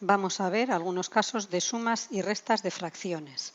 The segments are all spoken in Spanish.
vamos a ver algunos casos de sumas y restas de fracciones.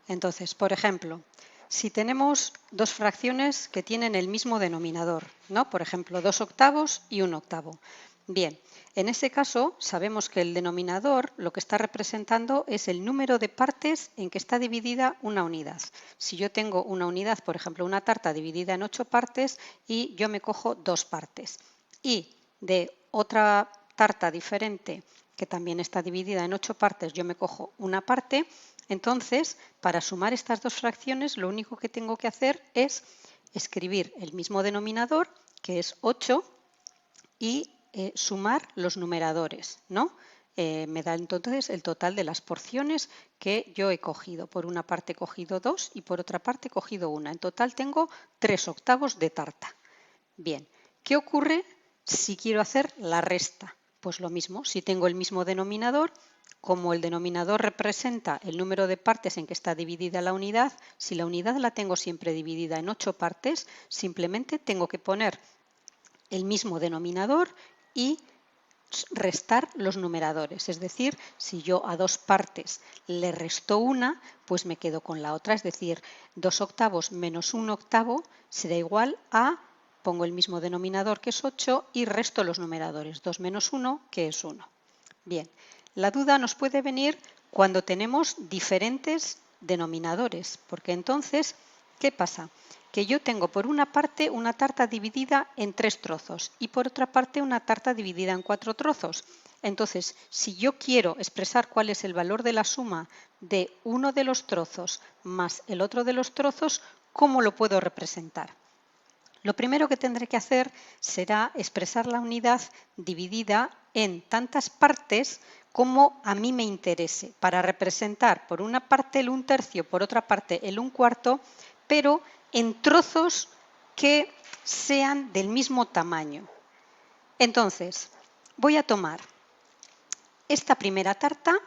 Entonces, por ejemplo, si tenemos dos fracciones que tienen el mismo denominador, ¿no? Por ejemplo, 2/8 y 1/8. Bien, en ese caso sabemos que el denominador lo que está representando es el número de partes en que está dividida una unidad. Si yo tengo una unidad, por ejemplo, una tarta dividida en 8 partes y yo me cojo 2 partes. Y de otra tarta diferente que también está dividida en 8 partes, yo me cojo una parte. Entonces, para sumar estas dos fracciones, lo único que tengo que hacer es escribir el mismo denominador, que es 8, y sumar los numeradores, ¿no? Me da entonces el total de las porciones que yo he cogido. Por una parte he cogido 2 y por otra parte he cogido 1. En total tengo 3/8 de tarta. Bien, ¿qué ocurre si quiero hacer la resta? Pues lo mismo, si tengo el mismo denominador, como el denominador representa el número de partes en que está dividida la unidad, si la unidad la tengo siempre dividida en 8 partes, simplemente tengo que poner el mismo denominador y restar los numeradores. Es decir, si yo a 2 partes le resto una, pues me quedo con la otra. Es decir, 2/8 menos 1/8 será igual a, pongo el mismo denominador que es 8 y resto los numeradores. 2 menos 1, que es 1. Bien, la duda nos puede venir cuando tenemos diferentes denominadores, porque entonces, ¿qué pasa? Que yo tengo por una parte una tarta dividida en 3 trozos y por otra parte una tarta dividida en 4 trozos. Entonces, si yo quiero expresar cuál es el valor de la suma de uno de los trozos más el otro de los trozos, ¿cómo lo puedo representar? Lo primero que tendré que hacer será expresar la unidad dividida en tantas partes como a mí me interese, para representar por una parte el 1/3, por otra parte el 1/4, pero en trozos que sean del mismo tamaño. Entonces, voy a tomar esta primera tarta,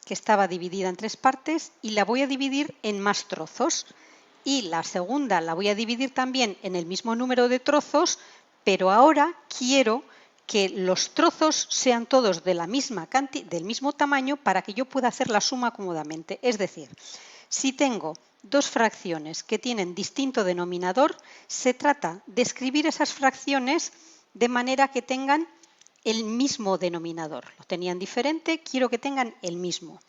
que estaba dividida en 3 partes, y la voy a dividir en más trozos. Y la segunda la voy a dividir también en el mismo número de trozos, pero ahora quiero que los trozos sean todos de la misma del mismo tamaño para que yo pueda hacer la suma cómodamente. Es decir, si tengo dos fracciones que tienen distinto denominador, se trata de escribir esas fracciones de manera que tengan el mismo denominador. Lo tenían diferente, quiero que tengan el mismo.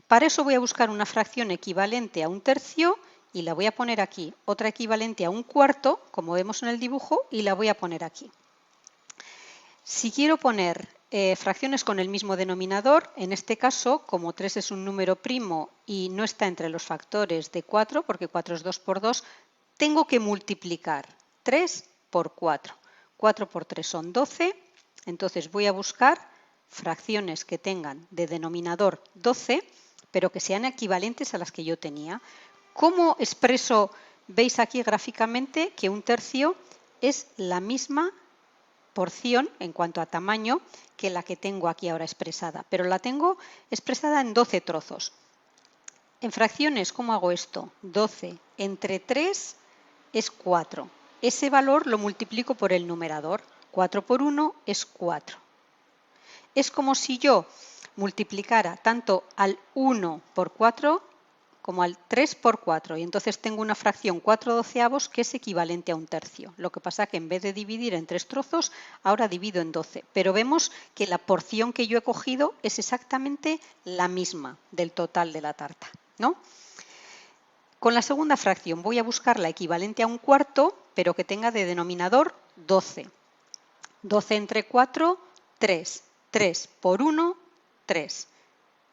Para eso voy a buscar una fracción equivalente a 1/3 y la voy a poner aquí. Otra equivalente a 1/4, como vemos en el dibujo, y la voy a poner aquí. Si quiero poner fracciones con el mismo denominador, en este caso, como 3 es un número primo y no está entre los factores de 4, porque 4 es 2 por 2, tengo que multiplicar 3 por 4. 4 por 3 son 12, entonces voy a buscar fracciones que tengan de denominador 12, pero que sean equivalentes a las que yo tenía. ¿Cómo expreso? Veis aquí gráficamente que 1/3 es la misma porción en cuanto a tamaño que la que tengo aquí ahora expresada, pero la tengo expresada en 12 trozos. En fracciones, ¿cómo hago esto? 12 entre 3 es 4. Ese valor lo multiplico por el numerador. 4 por 1 es 4. Es como si yo multiplicara tanto al 1 por 4 como al 3 por 4, y entonces tengo una fracción 4/12 que es equivalente a 1/3. Lo que pasa es que en vez de dividir en 3 trozos, ahora divido en 12, pero vemos que la porción que yo he cogido es exactamente la misma del total de la tarta, ¿no? Con la segunda fracción voy a buscar la equivalente a 1/4, pero que tenga de denominador 12. 12 entre 4, 3. 3 por 1, 3.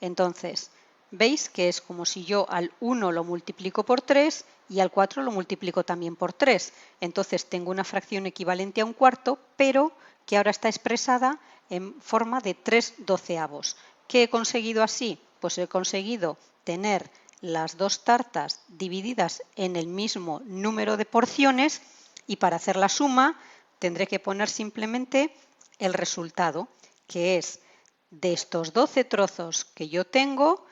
Entonces, veis que es como si yo al 1 lo multiplico por 3 y al 4 lo multiplico también por 3. Entonces tengo una fracción equivalente a 1/4, pero que ahora está expresada en forma de 3/12. ¿Qué he conseguido así? Pues he conseguido tener las dos tartas divididas en el mismo número de porciones, y para hacer la suma tendré que poner simplemente el resultado, que es de estos 12 trozos que yo tengo,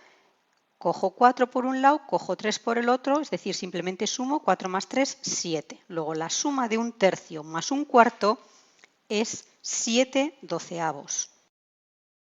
cojo 4 por un lado, cojo 3 por el otro, es decir, simplemente sumo 4 más 3, 7. Luego la suma de 1/3 más 1/4 es 7/12.